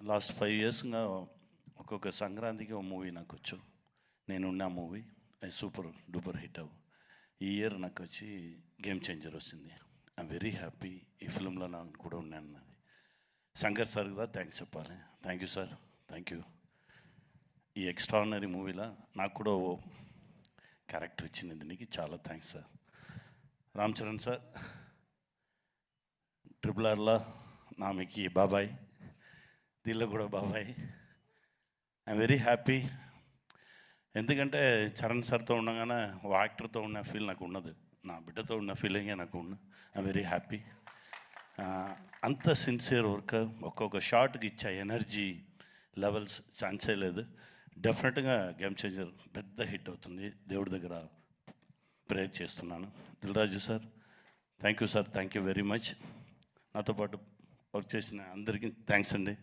Last 5 ఇయర్స్‌గా ఒక్కొక్క సంక్రాంతికి ఒక మూవీ నాకొచ్చు. నేనున్న మూవీ అది సూపర్ డూపర్ హిట్ అవ్వు. ఈ ఇయర్ నాకొచ్చి గేమ్ చేంజర్ వచ్చింది. ఐయామ్ వెరీ హ్యాపీ ఈ ఫిల్మ్‌లో నేను కూడా ఉన్నాను నాది. శంకర్ సార్ కూడా థ్యాంక్స్ చెప్పాలి. Thank you sir. Thank you. ఈ ఎక్స్ట్రాడినరీ మూవీలో నాకు కూడా ఓ క్యారెక్టర్ ఇచ్చింది దీనికి చాలా thanks sir. Ram Charan sir triple ఆర్‌లో నామికి బాబాయ్, దీనిలో కూడా బాబాయ్. I'm very happy. ఎందుకంటే చరణ్ సార్తో ఉండగానే ఓ యాక్టర్తో ఉన్న ఫీల్ నాకు ఉన్నది. నా బిడ్డతో ఉన్న ఫీలింగే నాకు ఉన్న. I'm very happy. అంత సిన్సియర్ వర్క్, ఒక్కొక్క షాట్కి ఇచ్చే ఎనర్జీ లెవెల్స్ ఛాన్సే లేదు. డెఫినెట్గా గేమ్ చేంజర్ పెద్ద హిట్ అవుతుంది. దేవుడి దగ్గర ప్రేయర్ చేస్తున్నాను. Dil Raju sir thank you sir. Thank you very much. నాతో పాటు వర్క్ చేసిన అందరికీ థ్యాంక్స్ అండి.